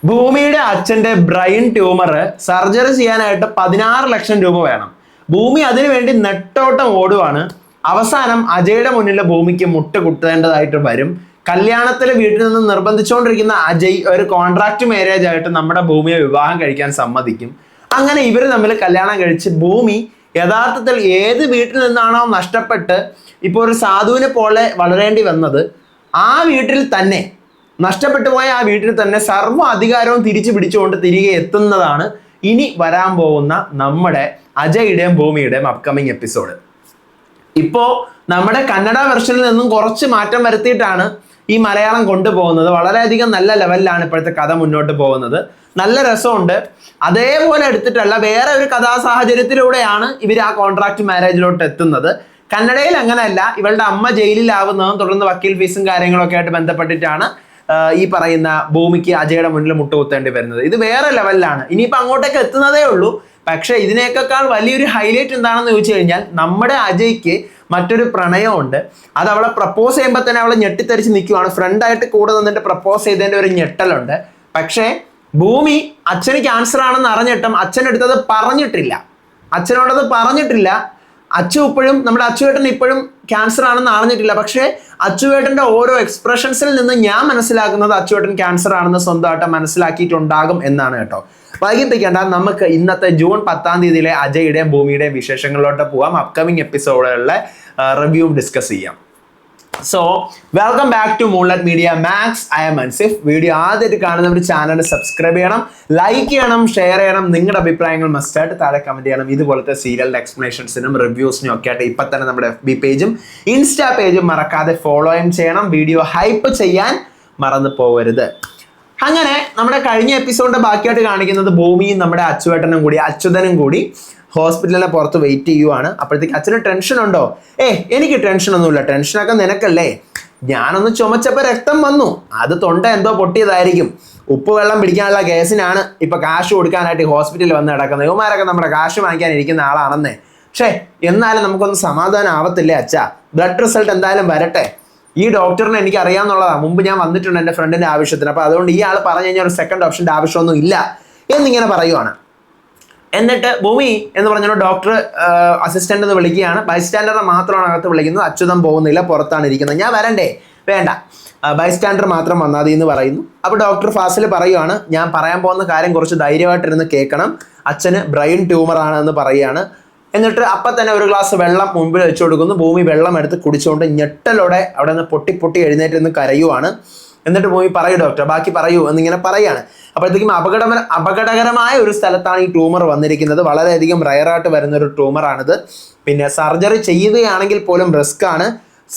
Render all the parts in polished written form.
ഭൂമിയുടെ അച്ഛന്റെ brain tumour surgery ചെയ്യാനായിട്ട് 16 ലക്ഷം രൂപ വേണം. ഭൂമി അതിനുവേണ്ടി നെട്ടോട്ടം ഓടുവാണ്. അവസാനം അജയുടെ മുന്നിൽ ഭൂമിക്ക് മുട്ട് കുത്തേണ്ടതായിട്ട് വരും. കല്യാണത്തിൽ വീട്ടിൽ നിന്ന് നിർബന്ധിച്ചുകൊണ്ടിരിക്കുന്ന അജയ് ഒരു കോൺട്രാക്ട് മാരേജ് ആയിട്ട് നമ്മുടെ ഭൂമിയെ വിവാഹം കഴിക്കാൻ സമ്മതിക്കും. അങ്ങനെ ഇവർ തമ്മിൽ കല്യാണം കഴിച്ച് ഭൂമി യഥാർത്ഥത്തിൽ ഏത് വീട്ടിൽ നിന്നാണോ നഷ്ടപ്പെട്ട് ഇപ്പോൾ ഒരു സാധുവിനെ പോലെ വളരേണ്ടി വന്നത്, ആ വീട്ടിൽ തന്നെ നഷ്ടപ്പെട്ടു പോയ ആ വീട്ടിൽ തന്നെ സർവ്വ അധികാരവും തിരിച്ചു പിടിച്ചുകൊണ്ട് തിരികെ എത്തുന്നതാണ് ഇനി വരാൻ പോകുന്ന നമ്മുടെ അജയുടെയും ഭൂമിയുടെയും അപ്കമിങ് എപ്പിസോഡ്. ഇപ്പോൾ നമ്മുടെ കന്നഡ വെർഷനിൽ നിന്നും കുറച്ച് മാറ്റം വരുത്തിയിട്ടാണ് ഈ മലയാളം കൊണ്ടുപോകുന്നത്. വളരെയധികം നല്ല ലെവലിലാണ് ഇപ്പോഴത്തെ കഥ മുന്നോട്ട് പോകുന്നത്. നല്ല രസമുണ്ട്. അതേപോലെ എടുത്തിട്ടല്ല, വേറെ ഒരു കഥാസാഹചര്യത്തിലൂടെയാണ് ഇവർ ആ കോൺട്രാക്ട് മാരേജിലോട്ട് എത്തുന്നത്. കന്നഡയിൽ അങ്ങനെയല്ല. ഇവളുടെ അമ്മ ജയിലിലാവുന്നതും തുടർന്ന് വക്കീൽ ഫീസും കാര്യങ്ങളൊക്കെ ആയിട്ട് ബന്ധപ്പെട്ടിട്ടാണ് ഈ പറയുന്ന ഭൂമിക്ക് അജയുടെ മുന്നിൽ മുട്ടുകുത്തേണ്ടി വരുന്നത്. ഇത് വേറെ ലെവലിലാണ്. ഇനിയിപ്പോൾ അങ്ങോട്ടേക്ക് എത്തുന്നതേ ഉള്ളൂ. പക്ഷേ ഇതിനേക്കാൾ വലിയൊരു ഹൈലൈറ്റ് എന്താണെന്ന് ചോദിച്ചു കഴിഞ്ഞാൽ, നമ്മുടെ അജയ്ക്ക് മറ്റൊരു പ്രണയമുണ്ട്. അത് അവളെ പ്രപ്പോസ് ചെയ്യുമ്പോൾ തന്നെ അവളെ ഞെട്ടിത്തെറിച്ച് നിൽക്കുവാണ്. ഫ്രണ്ടായിട്ട് കൂടെ നിന്നിട്ട് പ്രപ്പോസ് ചെയ്തതിൻ്റെ ഒരു ഞെട്ടലുണ്ട്. പക്ഷേ ഭൂമി അച്ഛന് ക്യാൻസർ ആണെന്ന് അറിഞ്ഞിട്ടും അച്ഛനടുത്തത് പറഞ്ഞിട്ടില്ല. അച്ഛനോടത് പറഞ്ഞിട്ടില്ല. ഇപ്പോഴും നമ്മുടെ അച്ചുവേട്ടൻ ഇപ്പോഴും ക്യാൻസർ ആണെന്ന് അറിഞ്ഞിട്ടില്ല. പക്ഷേ അച്ചുവേട്ടൻ്റെ ഓരോ എക്സ്പ്രഷൻസിൽ നിന്ന് ഞാൻ മനസ്സിലാക്കുന്നത് അച്ചുവേട്ടൻ ക്യാൻസർ ആണെന്ന് സ്വന്തമായിട്ട് മനസ്സിലാക്കിയിട്ടുണ്ടാകും എന്നാണ് കേട്ടോ. വൈകിപ്പിക്കേണ്ട, നമുക്ക് ഇന്നത്തെ ജൂൺ 10-ാം തീയതിയിലെ അജയുടെയും ഭൂമിയുടെയും വിശേഷങ്ങളിലോട്ട് പോവാം. അപ്കമിങ് എപ്പിസോഡുകളിലെ റിവ്യൂവും ഡിസ്കസ് ചെയ്യാം. So welcome back to Moonlight Media Max. I am Ansif. Video ആദ്യമായിട്ട് കാണുന്നവർ ചാനൽ സബ്സ്ക്രൈബ് ചെയ്യണം, ലൈക്ക് ചെയ്യണം, ഷെയർ ചെയ്യണം. നിങ്ങളുടെ അഭിപ്രായങ്ങൾ മസ്റ്റായിട്ട് താഴെ കമന്റ് ചെയ്യണം. ഇതുപോലത്തെ സീരിയലിന്റെ എക്സ്പ്ലനേഷൻസിനും റിവ്യൂസിനും ഒക്കെ ആയിട്ട് ഇപ്പം തന്നെ നമ്മുടെ FB പേജും ഇൻസ്റ്റാ പേജും മറക്കാതെ ഫോളോയും ചെയ്യണം. വീഡിയോ ഹൈപ്പ് ചെയ്യാൻ മറന്നു പോകരുത്. അങ്ങനെ നമ്മുടെ കഴിഞ്ഞ എപ്പിസോഡിന്റെ ബാക്കിയായിട്ട് കാണിക്കുന്നത് ഭൂമിയും നമ്മുടെ അച്യുതനും കൂടി ഹോസ്പിറ്റലിനെ പുറത്ത് വെയിറ്റ് ചെയ്യുവാണ്. അപ്പോഴത്തേക്ക് അച്ഛന് ടെൻഷൻ ഉണ്ടോ? എനിക്ക് ടെൻഷനൊന്നുമില്ല. ടെൻഷനൊക്കെ നിനക്കല്ലേ. ഞാനൊന്ന് ചുമച്ചപ്പോൾ രക്തം വന്നു, അത് തൊണ്ട എന്തോ പൊട്ടിയതായിരിക്കും. ഉപ്പ് വെള്ളം പിടിക്കാനുള്ള കേസിനാണ് ഇപ്പൊ കാശ് കൊടുക്കാനായിട്ട് ഹോസ്പിറ്റലിൽ വന്ന് കിടക്കുന്നത്. ഇവന്മാരൊക്കെ നമ്മുടെ കാശ് വാങ്ങിക്കാൻ ഇരിക്കുന്ന ആളാണെന്നേ. പക്ഷേ എന്നാലും നമുക്കൊന്നും സമാധാനം ആവത്തില്ലേ അച്ഛാ? ബ്ലഡ് റിസൾട്ട് എന്തായാലും വരട്ടെ. ഈ ഡോക്ടറിനെ എനിക്ക് അറിയാമെന്നുള്ളതാണ്. മുമ്പ് ഞാൻ വന്നിട്ടുണ്ട് എൻ്റെ ഫ്രണ്ടിൻ്റെ ആവശ്യത്തിന്. അപ്പോൾ അതുകൊണ്ട് ഈ ആൾ പറഞ്ഞു കഴിഞ്ഞാൽ ഒരു സെക്കൻഡ് ഓപ്ഷൻ്റെ ആവശ്യമൊന്നും ഇല്ല എന്നിങ്ങനെ പറയുവാണ്. എന്നിട്ട് ഭൂമി എന്ന് പറഞ്ഞാൽ ഡോക്ടർ അസിസ്റ്റന്റ് എന്ന് വിളിക്കുകയാണ്. ബൈസ്റ്റാൻഡറിനെ മാത്രമാണ് അകത്ത് വിളിക്കുന്നത്. അച്യുതം പോകുന്നില്ല, പുറത്താണ് ഇരിക്കുന്നത്. ഞാൻ വരണ്ടേ? വേണ്ട, ബൈസ്റ്റാൻഡർ മാത്രം വന്നാൽ മതി എന്ന് പറയുന്നു. അപ്പോൾ ഡോക്ടർ ഫാസിൽ പറയുവാണ്, ഞാൻ പറയാൻ പോകുന്ന കാര്യം കുറച്ച് ധൈര്യമായിട്ടിരുന്ന് കേൾക്കണം. അച്ഛന് ബ്രെയിൻ ട്യൂമർ ആണ് എന്ന് പറയുകയാണ്. എന്നിട്ട് അപ്പം തന്നെ ഒരു ഗ്ലാസ് വെള്ളം മുമ്പിൽ വെച്ച് കൊടുക്കുന്നു. ഭൂമി വെള്ളം എടുത്ത് കുടിച്ചുകൊണ്ട് ഞെട്ടലോടെ അവിടെ നിന്ന് പൊട്ടി എഴുന്നേറ്റ് നിന്ന് കരയുവാണ്. എന്നിട്ട് ഭൂമി പറയൂ ഡോക്ടർ, ബാക്കി പറയൂ എന്നിങ്ങനെ പറയാണ്. അപ്പോഴത്തേക്കും അപകടകരമായ ഒരു സ്ഥലത്താണ് ഈ ട്യൂമർ വന്നിരിക്കുന്നത്. വളരെയധികം റയറായിട്ട് വരുന്ന ഒരു ട്യൂമറാണിത്. പിന്നെ സർജറി ചെയ്യുകയാണെങ്കിൽ പോലും റിസ്ക് ആണ്.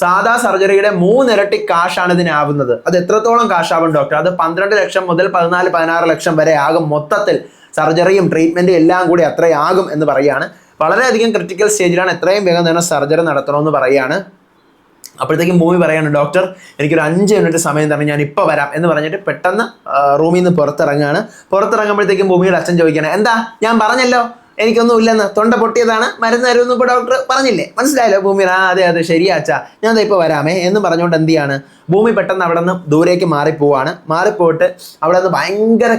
സാധാ സർജറിയുടെ 3 ഇരട്ടി കാശാണ് ഇതിനാവുന്നത്. അത് എത്രത്തോളം കാശാവും ഡോക്ടർ? അത് 12 ലക്ഷം മുതൽ 14-16 ലക്ഷം വരെ ആകും. മൊത്തത്തിൽ സർജറിയും ട്രീറ്റ്മെന്റും എല്ലാം കൂടി അത്രയാകും എന്ന് പറയുകയാണ്. വളരെയധികം ക്രിട്ടിക്കൽ സ്റ്റേജിലാണ്. എത്രയും വേഗം തന്നെ സർജറി നടത്തണമെന്ന് പറയുകയാണ്. അപ്പോഴത്തേക്കും ഭൂമി പറയാണ്, ഡോക്ടർ എനിക്കൊരു 5 മിനിറ്റ് സമയം തരണം, ഞാൻ ഇപ്പോൾ വരാം എന്ന് പറഞ്ഞിട്ട് പെട്ടെന്ന് റൂമിൽ നിന്ന് പുറത്തിറങ്ങുകയാണ്. പുറത്തിറങ്ങുമ്പോഴത്തേക്കും ഭൂമിയുടെ അച്ഛൻ ചോദിക്കുകയാണ്, എന്താ ഞാൻ പറഞ്ഞല്ലോ എനിക്കൊന്നും ഇല്ലെന്ന്, തൊണ്ട പൊട്ടിയതാണ്, മരുന്ന് തരുമെന്ന് ഇപ്പോൾ ഡോക്ടർ പറഞ്ഞില്ലേ, മനസ്സിലായല്ലോ? ഭൂമി അതെ ശരിയാ അച്ഛാ, ഞാൻ ഇപ്പോൾ വരാമേ എന്ന് പറഞ്ഞുകൊണ്ട് എന്ത് ചെയ്യാണ്, ഭൂമി പെട്ടെന്ന് അവിടെ നിന്ന് ദൂരേക്ക് മാറിപ്പോയിട്ട് അവിടെ നിന്ന് ഭയങ്കര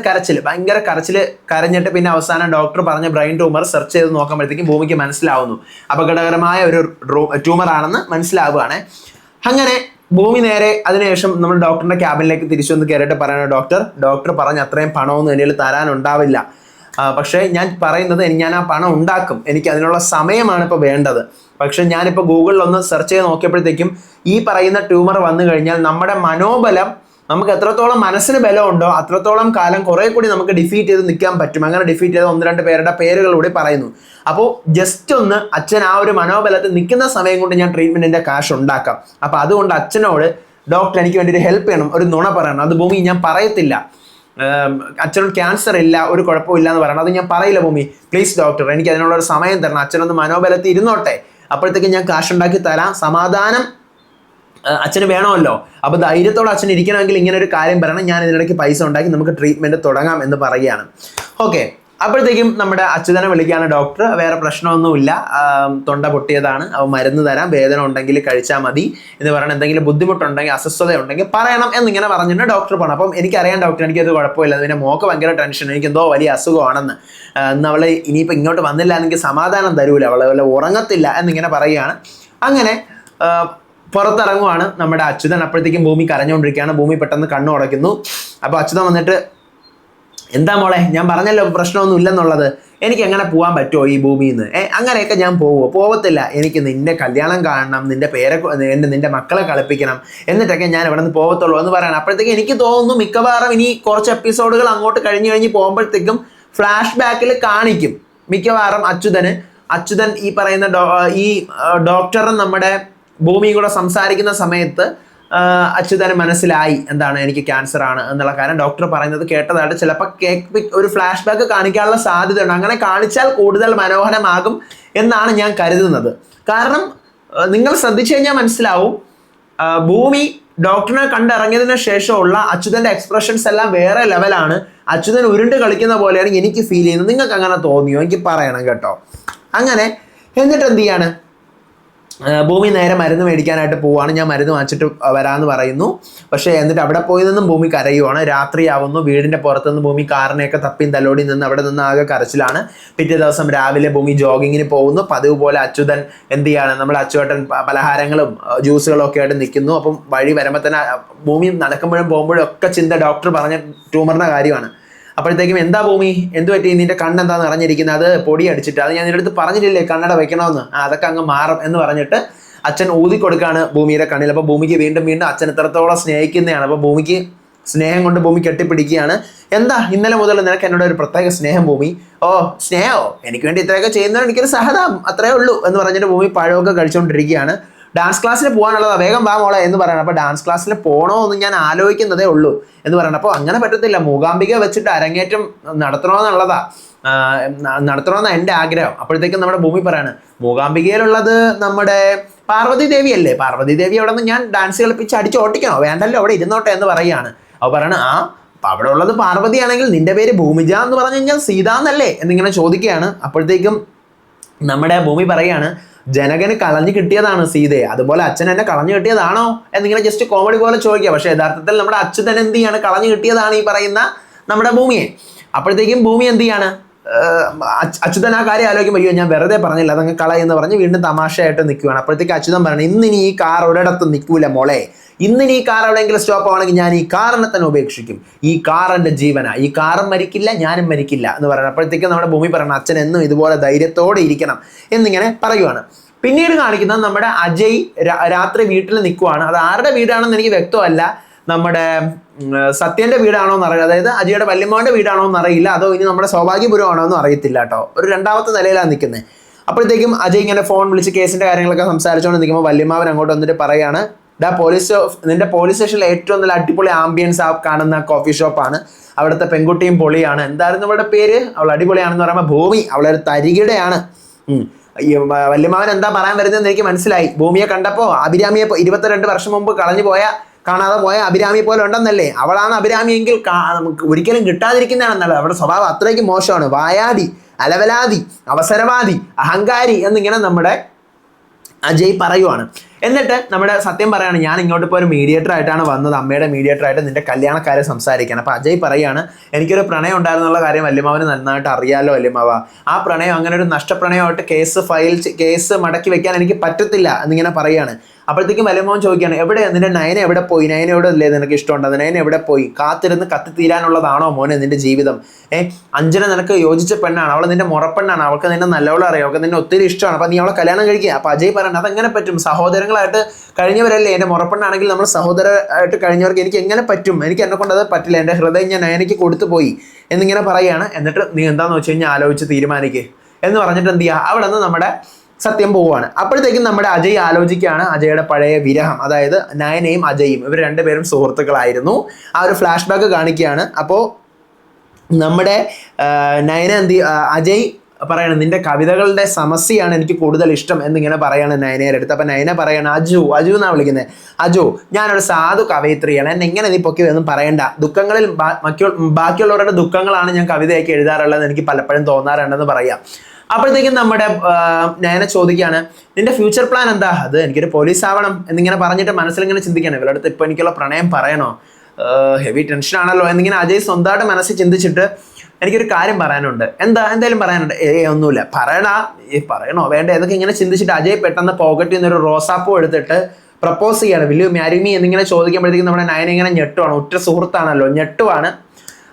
കരച്ചിൽ കരഞ്ഞിട്ട് പിന്നെ അവസാനം ഡോക്ടർ പറഞ്ഞ ബ്രെയിൻ ട്യൂമർ സെർച്ച് ചെയ്ത് നോക്കുമ്പോഴത്തേക്കും ഭൂമിക്ക് മനസ്സിലാവുന്നു അപകടകരമായ ഒരു ട്യൂമർ ആണെന്ന് മനസ്സിലാവുകയാണ്. അങ്ങനെ ഭൂമി നേരെ അതിനുശേഷം നമ്മൾ ഡോക്ടറിന്റെ ക്യാബിനിലേക്ക് തിരിച്ചു വന്ന് കയറിയിട്ട് പറയണം, ഡോക്ടർ പറഞ്ഞ അത്രയും പണമൊന്നും എൻ്റെ തരാനുണ്ടാവില്ല. പക്ഷേ ഞാൻ പറയുന്നത് ഞാൻ ആ പണം ഉണ്ടാക്കും, എനിക്ക് അതിനുള്ള സമയമാണ് ഇപ്പോൾ വേണ്ടത്. പക്ഷെ ഞാനിപ്പോൾ ഗൂഗിളിൽ ഒന്ന് സെർച്ച് ചെയ്ത് നോക്കിയപ്പോഴത്തേക്കും ഈ പറയുന്ന ട്യൂമർ വന്നു കഴിഞ്ഞാൽ നമ്മുടെ മനോബലം, നമുക്ക് എത്രത്തോളം മനസ്സിന് ബലമുണ്ടോ അത്രത്തോളം കാലം കുറെ കൂടി നമുക്ക് ഡിഫീറ്റ് ചെയ്ത് നിൽക്കാൻ പറ്റും. അങ്ങനെ ഡിഫീറ്റ് ചെയ്ത 1-2 പേരുടെ പേരുകൾ കൂടി പറയുന്നു. അപ്പോൾ ജസ്റ്റ് ഒന്ന് അച്ഛൻ ആ ഒരു മനോബലത്തിൽ നിൽക്കുന്ന സമയം കൊണ്ട് ഞാൻ ട്രീറ്റ്മെന്റിന്റെ കാശ് ഉണ്ടാക്കാം. അപ്പോൾ അതുകൊണ്ട് അച്ഛനോട് ഡോക്ടർ എനിക്ക് വേണ്ടി ഒരു ഹെൽപ്പ് ചെയ്യണം, ഒരു നുണ പറയണം. അത് ഭൂമി ഞാൻ പറയത്തില്ല, അച്ഛനോട് ക്യാൻസർ ഇല്ല, ഒരു കുഴപ്പമില്ല എന്ന് പറയണം. അത് ഞാൻ പറയില്ല ഭൂമി, പ്ലീസ് ഡോക്ടർ എനിക്ക് അതിനുള്ള ഒരു സമയം തരണം, അച്ഛനൊന്ന് മനോബലത്തിൽ ഇരുന്നോട്ടെ, അപ്പോഴത്തേക്ക് ഞാൻ കാശുണ്ടാക്കി തരാം. സമാധാനം അച്ഛന് വേണമല്ലോ. അപ്പോൾ ധൈര്യത്തോടെ അച്ഛൻ ഇരിക്കണമെങ്കിൽ ഇങ്ങനെ ഒരു കാര്യം പറയണം, ഞാൻ ഇതിനിടയ്ക്ക് പൈസ ഉണ്ടാക്കി നമുക്ക് ട്രീറ്റ്മെന്റ് തുടങ്ങാം എന്ന് പറയുകയാണ്. ഓക്കെ, അപ്പോഴത്തേക്കും നമ്മുടെ അച്യുതനെ വിളിക്കുകയാണ് ഡോക്ടർ. വേറെ പ്രശ്നമൊന്നുമില്ല, തൊണ്ട പൊട്ടിയതാണ്, മരുന്ന് തരാം, വേദന ഉണ്ടെങ്കിൽ കഴിച്ചാൽ മതി എന്ന് പറയണം, എന്തെങ്കിലും ബുദ്ധിമുട്ടുണ്ടെങ്കിൽ അസ്വസ്ഥത ഉണ്ടെങ്കിൽ പറയണം എന്നിങ്ങനെ പറഞ്ഞിട്ട് ഡോക്ടർ പറഞ്ഞു. അപ്പം എനിക്കറിയാം ഡോക്ടർ, എനിക്കത് കുഴപ്പമില്ല, പിന്നെ മോക്ക് ഭയങ്കര ടെൻഷൻ, എനിക്കെന്തോ വലിയ അസുഖമാണെന്ന്, ഇന്ന് അവൾ ഇനിയിപ്പോൾ ഇങ്ങോട്ട് വന്നില്ല എന്നെങ്കിൽ സമാധാനം തരൂല, അവൾ ഉറങ്ങത്തില്ല എന്നിങ്ങനെ പറയുകയാണ്. അങ്ങനെ പുറത്തിറങ്ങുവാണ് നമ്മുടെ അച്യുതൻ. അപ്പോഴത്തേക്കും ഭൂമി കരഞ്ഞുകൊണ്ടിരിക്കുകയാണ്. ഭൂമി പെട്ടെന്ന് കണ്ണു ഉടയ്ക്കുന്നു. അപ്പോൾ അച്യുതൻ വന്നിട്ട്, എന്താ മോളെ, ഞാൻ പറഞ്ഞല്ലോ പ്രശ്നമൊന്നും ഇല്ലെന്നുള്ളത്, എനിക്ക് എങ്ങനെ പോകാൻ പറ്റുമോ ഈ ഭൂമിയിൽ നിന്ന്? അങ്ങനെയൊക്കെ ഞാൻ പോവത്തില്ല, എനിക്ക് നിന്റെ കല്യാണം കാണണം, നിന്റെ മക്കളെ കളിപ്പിക്കണം, എന്നിട്ടൊക്കെ ഞാൻ ഇവിടെ നിന്ന് പോകത്തുള്ളൂ എന്ന് പറയണം. അപ്പോഴത്തേക്കും എനിക്ക് തോന്നുന്നു മിക്കവാറും ഇനി കുറച്ച് എപ്പിസോഡുകൾ അങ്ങോട്ട് കഴിഞ്ഞ് പോകുമ്പോഴത്തേക്കും ഫ്ലാഷ് ബാക്കിൽ കാണിക്കും മിക്കവാറും അച്യുതൻ ഈ പറയുന്ന ഡോക്ടറും നമ്മുടെ ഭൂമിയും കൂടെ സംസാരിക്കുന്ന സമയത്ത് അച്യുതന് മനസ്സിലായി എന്താണ് എനിക്ക് ക്യാൻസർ ആണ് എന്നുള്ള കാര്യം ഡോക്ടർ പറയുന്നത് കേട്ടതായിട്ട് ചിലപ്പോൾ ഒരു ഫ്ലാഷ് ബാക്ക് കാണിക്കാനുള്ള സാധ്യതയുണ്ട്. അങ്ങനെ കാണിച്ചാൽ കൂടുതൽ മനോഹരമാകും എന്നാണ് ഞാൻ കരുതുന്നത്. കാരണം നിങ്ങൾ ശ്രദ്ധിച്ചു കഴിഞ്ഞാൽ മനസ്സിലാവും, ഭൂമി ഡോക്ടറിനെ കണ്ടിറങ്ങിയതിന് ശേഷമുള്ള അച്യുതന്റെ എക്സ്പ്രഷൻസ് എല്ലാം വേറെ ലെവലാണ്. അച്യുതൻ ഉരുണ്ട് കളിക്കുന്ന പോലെയാണ് എനിക്ക് ഫീൽ ചെയ്യുന്നത്. നിങ്ങൾക്ക് അങ്ങനെ തോന്നിയോ? എനിക്ക് പറയണം കേട്ടോ. അങ്ങനെ എന്നിട്ട് എന്ത് ചെയ്യാണ്, ഭൂമി നേരെ മരുന്ന് മേടിക്കാനായിട്ട് പോവുകയാണ്. ഞാൻ മരുന്ന് വാങ്ങിച്ചിട്ട് വരാമെന്ന് പറയുന്നു. പക്ഷേ എന്നിട്ട് അവിടെ പോയി നിന്നും ഭൂമി കരയുവാണ്. രാത്രിയാവുന്നു. വീടിൻ്റെ പുറത്തുനിന്ന് ഭൂമി കാറിനെയൊക്കെ തപ്പിയും തലോടി നിന്ന് അവിടെ നിന്ന് ആകെ കരച്ചിലാണ്. പിറ്റേ ദിവസം രാവിലെ ഭൂമി ജോഗിങ്ങിന് പോകുന്നു. പതിവ് പോലെ അച്യുതൻ എന്ത് ചെയ്യാണ്, നമ്മുടെ അച്യുതൻ പലഹാരങ്ങളും ജ്യൂസുകളും ഒക്കെ ആയിട്ട് നിൽക്കുന്നു. അപ്പം വഴി വരുമ്പോൾ തന്നെ ഭൂമി നടക്കുമ്പോഴും പോകുമ്പോഴും ഒക്കെ ചിന്ത ഡോക്ടർ പറഞ്ഞ ട്യൂമറിൻ്റെ കാര്യമാണ്. അപ്പോഴത്തേക്കും എന്താ ഭൂമി, എന്ത് പറ്റി, നിന്റെ കണ്ണെന്താന്ന് അറിഞ്ഞിരിക്കുന്നത്, അത് പൊടി അടിച്ചിട്ട്, അത് ഞാൻ നിന്റെ അടുത്ത് പറഞ്ഞിട്ടില്ലേ കണ്ണട വെക്കണമെന്ന്, അതൊക്കെ അങ്ങ് മാറും എന്ന് പറഞ്ഞിട്ട് അച്ഛൻ ഊതി കൊടുക്കുകയാണ് ഭൂമിയുടെ കണ്ണിൽ. അപ്പോൾ ഭൂമിക്ക് വീണ്ടും അച്ഛൻ ഇത്രത്തോളം സ്നേഹിക്കുന്നതാണ്. അപ്പോൾ ഭൂമിക്ക് സ്നേഹം കൊണ്ട് ഭൂമി കെട്ടിപ്പിടിക്കുകയാണ്. എന്താ ഇന്നലെ മുതൽ നിനക്ക് എന്നോട് ഒരു പ്രത്യേക സ്നേഹം ഭൂമി? ഓ സ്നേഹമോ, എനിക്ക് വേണ്ടി ഇത്രയൊക്കെ ചെയ്യുന്നവർ എനിക്കൊരു സഹതാപം, അത്രേ ഉള്ളൂ എന്ന് പറഞ്ഞിട്ട് ഭൂമി പഴമൊക്കെ കഴിച്ചുകൊണ്ടിരിക്കുകയാണ്. ഡാൻസ് ക്ലാസ്സിൽ പോകാനുള്ളതാ, വേഗം വാ മോളെ എന്ന് പറയണം. അപ്പോൾ ഡാൻസ് ക്ലാസ്സിൽ പോകണോ എന്ന് ഞാൻ ആലോചിക്കുന്നതേ ഉള്ളൂ എന്ന് പറയണം. അപ്പോൾ അങ്ങനെ പറ്റത്തില്ല, മൂകാംബിക വെച്ചിട്ട് അരങ്ങേറ്റം നടത്തണമെന്നാണ് എൻ്റെ ആഗ്രഹം. അപ്പോഴത്തേക്കും നമ്മുടെ ഭൂമി പറയാണ്, മൂകാംബികയിലുള്ളത് നമ്മുടെ പാർവതി ദേവി അല്ലേ, പാർവതി ദേവി അവിടെ നിന്ന് ഞാൻ ഡാൻസ് കളിപ്പിച്ച് അടിച്ചോട്ടിക്കണോ? വേണ്ടല്ലോ, അവിടെ ഇരുന്നോട്ടെ എന്ന് പറയുകയാണ്. അപ്പോൾ പറയണം, അപ്പം അവിടെ ഉള്ളത് പാർവതിയാണെങ്കിൽ നിന്റെ പേര് ഭൂമിജ എന്ന് പറഞ്ഞു കഴിഞ്ഞാൽ സീത എന്നല്ലേ എന്നിങ്ങനെ ചോദിക്കുകയാണ്. അപ്പോഴത്തേക്കും നമ്മുടെ ഭൂമി പറയാണ്, ജനകന് കളഞ്ഞു കിട്ടിയതാണ് സീതയെ, അതുപോലെ അച്ഛൻ എന്നെ കളഞ്ഞു കിട്ടിയതാണോ എന്നിങ്ങനെ ജസ്റ്റ് കോമഡി പോലെ ചോദിക്കുക. പക്ഷേ യഥാർത്ഥത്തിൽ നമ്മുടെ അച്യുതൻ എന്ത് ചെയ്യാണ്, കളഞ്ഞു കിട്ടിയതാണ് ഈ പറയുന്ന നമ്മുടെ ഭൂമിയെ. അപ്പോഴത്തേക്കും ഭൂമി എന്ത് ചെയ്യാണ്, അച്യുതൻ ആ കാര്യം ആലോചിക്കുമ്പോൾ അയ്യോ ഞാൻ വെറുതെ പറഞ്ഞില്ല, അതങ്ങ് കളയെന്ന് പറഞ്ഞ് വീണ്ടും തമാശയായിട്ട് നിൽക്കുകയാണ്. അപ്പോഴത്തേക്ക് അച്യുതൻ പറഞ്ഞു, ഇന്നിനി ഈ കാർ ഒരിടത്തും നിൽക്കൂല മോളെ, ഇന്നിനി ഈ കാർ എവിടെയെങ്കിലും സ്റ്റോപ്പ് ആണെങ്കിൽ ഞാൻ ഈ കാറിനെ തന്നെ ഉപേക്ഷിക്കും, ഈ കാർ എൻ്റെ ജീവനാ, ഈ കാറും മരിക്കില്ല ഞാനും മരിക്കില്ല എന്ന് പറയണം. അപ്പോഴത്തേക്കും നമ്മുടെ ഭൂമി പറയണം, അച്ഛൻ എന്നും ഇതുപോലെ ധൈര്യത്തോടെ ഇരിക്കണം എന്നിങ്ങനെ പറയുവാണ്. പിന്നീട് കാണിക്കുന്നത് നമ്മുടെ അജയ് രാത്രി വീട്ടിൽ നിൽക്കുവാണ്. അത് ആരുടെ വീടാണെന്ന് എനിക്ക് വ്യക്തമല്ല, നമ്മുടെ സത്യന്റെ വീടാണോ എന്നറിയില്ല, അതായത് അജയുടെ വല്യമ്മോന്റെ വീടാണോ എന്നറിയില്ല, അതോ ഇനി നമ്മുടെ സൗഭാഗ്യപുരം ആണോ എന്ന് അറിയത്തില്ല കേട്ടോ. ഒരു രണ്ടാമത്തെ നിലയിലാണ് നിൽക്കുന്നത്. അപ്പോഴത്തേക്കും അജയ് ഇങ്ങനെ ഫോൺ വിളിച്ച് കേസിന്റെ കാര്യങ്ങളൊക്കെ സംസാരിച്ചുകൊണ്ട് നിൽക്കുമ്പോൾ വല്യമ്മാവൻ അങ്ങോട്ട് വന്നിട്ട് പറയാണ്, നിന്റെ പോലീസ് സ്റ്റേഷനിൽ ഏറ്റവും നല്ല അടിപൊളി ആംബിയൻസ് കാണുന്ന കോഫി ഷോപ്പാണ്, അവിടുത്തെ പെൺകുട്ടിയും പൊളിയാണ്, എന്തായിരുന്നു അവളുടെ പേര്, അവൾ അടിപൊളിയാണെന്ന് പറയുമ്പോൾ ഭൂമി അവളൊരു തരികിടയാണ്. വല്യമ്മാവൻ എന്താ പറയാൻ വരുന്നതെന്ന് എനിക്ക് മനസ്സിലായി. ഭൂമിയെ കണ്ടപ്പോൾ അഭിരാമിയെ 22 വർഷം മുമ്പ് കാണാതെ പോയ അഭിരാമിയെ പോലെ ഉണ്ടെന്നല്ലേ, അവളാണ് അഭിരാമിയെങ്കിൽ നമുക്ക് ഒരിക്കലും കിട്ടാതിരിക്കുന്നതാണെന്നല്ല, അവരുടെ സ്വഭാവം അത്രയ്ക്ക് മോശമാണ്, വായാടി, അലവലാതി, അവസരവാദി, അഹങ്കാരി എന്നിങ്ങനെ നമ്മുടെ അജയ് പറയുവാണ്. എന്നിട്ട് നമ്മുടെ സത്യം പറയാണ്, ഞാൻ ഇങ്ങോട്ട് ഇപ്പോൾ ഒരു മീഡിയേറ്റർ ആയിട്ടാണ് വന്നത്, അമ്മയുടെ മീഡിയേറ്റർ ആയിട്ട് നിന്റെ കല്യാണക്കാരെ സംസാരിക്കാൻ. അപ്പോൾ അജയ് പറയാണ്, എനിക്കൊരു പ്രണയം ഉണ്ടായിരുന്നുള്ള കാര്യം വല്യമാവന് നന്നായിട്ട് അറിയാലോ വല്യമാവ, ആ പ്രണയം അങ്ങനെ ഒരു നഷ്ടപ്രണയമായിട്ട് കേസ് മടക്കി വെക്കാൻ എനിക്ക് പറ്റത്തില്ല എന്നിങ്ങനെ പറയുകയാണ്. അപ്പോഴത്തേക്കും വല്യമാവൻ ചോദിക്കുകയാണ്, എവിടെ നിന്റെ നയന എവിടെ പോയി, നയന എവിടെ അല്ലേ നിനക്ക് ഇഷ്ടമുണ്ടത്, നയന എവിടെ പോയി, കാത്തിരുന്ന് കത്തിത്തീരാനുള്ളതാണോ മോനെ നിന്റെ ജീവിതം? അഞ്ജന നിനക്ക് യോജിച്ച പെണ്ണാണ്, അവൾ നിന്റെ മുറപ്പെണ്ണാണ്, അവൾക്ക് നിന്നെ നല്ലവണ്ണം അറിയാം, അവൾക്ക് നിന്നെ ഒത്തിരി ഇഷ്ടമാണ്, അപ്പം നീ അവളെ കല്യാണം കഴിക്കുക. അപ്പോൾ അജയ് പറയണം, അതെങ്ങനെ പറ്റും, സഹോദരങ്ങളായിട്ട് കഴിഞ്ഞവരല്ലേ, എൻ്റെ മുറപ്പെണ്ണാണെങ്കിൽ നമ്മൾ സഹോദരമായിട്ട് കഴിഞ്ഞവർക്ക് എനിക്ക് എങ്ങനെ പറ്റും, എനിക്ക് എന്നെ കൊണ്ട് അത് പറ്റില്ല, എൻ്റെ ഹൃദയം ഞാൻ നയനയ്ക്ക് കൊടുത്തു പോയി എന്നിങ്ങനെ പറയുകയാണ്. എന്നിട്ട് നീ എന്താണെന്ന് വെച്ച് കഴിഞ്ഞാൽ ആലോചിച്ച് തീരുമാനിക്കുക എന്ന് പറഞ്ഞിട്ട് എന്ത് ചെയ്യുക, അവിടെ നിന്ന് നമ്മുടെ സത്യം പോവുകയാണ്. അപ്പോഴത്തേക്കും നമ്മുടെ അജയ് ആലോചിക്കുകയാണ് അജയുടെ പഴയ വിരഹം, അതായത് നയനയും അജയും ഇവർ രണ്ടുപേരും സുഹൃത്തുക്കളായിരുന്നു. ആ ഒരു ഫ്ലാഷ് ബാക്ക് കാണിക്കുകയാണ്. അപ്പോൾ നമ്മുടെ നയന അജയ് പറയണം നിന്റെ കവിതകളുടെ സമസ്യയാണ് എനിക്ക് കൂടുതൽ ഇഷ്ടം എന്നിങ്ങനെ പറയാണ് നയനയുടെ അടുത്ത്. അപ്പം നയന പറയണം അജു എന്നാണ് വിളിക്കുന്നത്. അജു, ഞാനൊരു സാധു കവയിത്രിയാണ്, എന്നെ എങ്ങനെ നീ പൊക്കി ഒന്നും പറയണ്ട. ദുഃഖങ്ങളിൽ ബാക്കിയുള്ളവരുടെ ദുഃഖങ്ങളാണ് ഞാൻ കവിതയൊക്കെ എഴുതാറുള്ളത് എനിക്ക് പലപ്പോഴും തോന്നാറുണ്ടെന്ന് പറയാം. അപ്പോഴത്തേക്കും നമ്മുടെ നയന ചോദിക്കുകയാണ് നിന്റെ ഫ്യൂച്ചർ പ്ലാൻ എന്താ? അത് എനിക്കൊരു പോലീസ് ആവണം എന്നിങ്ങനെ പറഞ്ഞിട്ട് മനസ്സിലിങ്ങനെ ചിന്തിക്കണം, ഇവരുടെ അടുത്ത് ഇപ്പോൾ എനിക്കുള്ള പ്രണയം പറയണോ, ഹെവി ടെൻഷനാണല്ലോ എന്നിങ്ങനെ അജയ് സ്വന്തമായിട്ട് മനസ്സിൽ ചിന്തിച്ചിട്ട് എനിക്കൊരു കാര്യം പറയാനുണ്ട്. എന്തായാലും പറയാനുണ്ട്. ഒന്നുമില്ല, പറയണോ വേണ്ട എന്നൊക്കെ ഇങ്ങനെ ചിന്തിച്ചിട്ട് അജയ് പെട്ടെന്ന് പോക്കറ്റിൽ നിന്നൊരു റോസാപ്പൂ എടുത്തിട്ട് പ്രപ്പോസ് ചെയ്യാണ്. വിൽ യു മാരി മീ എന്നിങ്ങനെ ചോദിക്കുമ്പോഴത്തേക്കും നമ്മുടെ നയന ഇങ്ങനെ ഞെട്ടുവാണ്. ഉറ്റ സുഹൃത്താണല്ലോ, ഞെട്ടുവാണ്.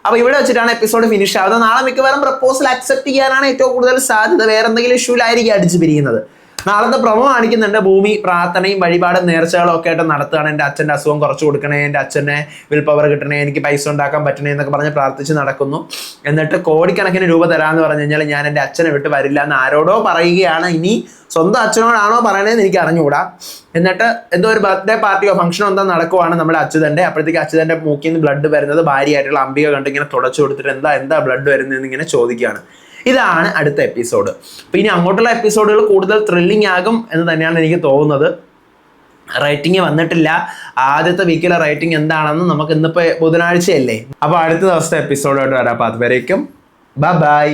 അപ്പോൾ ഇവിടെ വെച്ചിട്ടാണ് എപ്പിസോഡ് ഫിനിഷ് ആവുന്നത്. നാളെ മിക്കവാറും പ്രപ്പോസൽ അക്സെപ്റ്റ് ചെയ്യാനാണ് ഏറ്റവും കൂടുതൽ സാധ്യത. വേറെ എന്തെങ്കിലും ഇഷ്യൂലായിരിക്കും അടിച്ചു പിരിയുന്നത്. നാളത്തെ പ്രൊമോ കാണിക്കുന്നുണ്ട്. ഭൂമി പ്രാർത്ഥനയും വഴിപാടും നേർച്ചകളും ഒക്കെ ആയിട്ട് നടത്തുകയാണ്. എൻ്റെ അച്ഛൻ്റെ അസുഖം കുറച്ച് കൊടുക്കണേ, എൻ്റെ അച്ഛനെ വിൽ പവർ കിട്ടണേ, എനിക്ക് പൈസ ഉണ്ടാക്കാൻ പറ്റണേ എന്നൊക്കെ പറഞ്ഞ് പ്രാർത്ഥിച്ച് നടക്കുന്നു. എന്നിട്ട് കോടിക്കണക്കിന് രൂപ തരാമെന്ന് പറഞ്ഞു കഴിഞ്ഞാൽ ഞാൻ എൻ്റെ അച്ഛനെ വിട്ട് വരില്ല എന്ന് ആരോടോ പറയുകയാണ്. ഇനി സ്വന്തം അച്ഛനോടാണോ പറയണേന്ന് എനിക്ക് അറിഞ്ഞുകൂടാ. എന്നിട്ട് എന്തോ ഒരു ബർത്ത്ഡേ പാർട്ടിയോ ഫംഗ്ഷനോ എന്താ നടക്കുവാണ് നമ്മുടെ അച്യുതൻ്റെ. അപ്പോഴത്തേക്ക് അച്യുതൻ്റെ മൂക്കിൽ നിന്ന് ബ്ലഡ് വരുന്നത് ഭാര്യയായിട്ടുള്ള അംബിക കണ്ട് ഇങ്ങനെ തുടച്ചു കൊടുത്തിട്ട് എന്താ ബ്ലഡ് വരുന്നതെന്ന് ഇങ്ങനെ ചോദിക്കുകയാണ്. ഇതാണ് അടുത്ത എപ്പിസോഡ്. അപ്പോൾ ഇനി അങ്ങോട്ടുള്ള എപ്പിസോഡുകൾ കൂടുതൽ ത്രില്ലിംഗ് ആകും എന്ന് തന്നെയാണ് എനിക്ക് തോന്നുന്നത്. റേറ്റിംഗ് വന്നിട്ടില്ല. ആദ്യത്തെ വീക്കിലെ റേറ്റിംഗ് എന്താണെന്ന് നമുക്ക് ഇന്നിപ്പോൾ ബുധനാഴ്ചയല്ലേ. അപ്പോൾ അടുത്ത ദിവസത്തെ എപ്പിസോഡായിട്ട് വരാം. അപ്പോൾ അതുവരേക്കും ബൈ.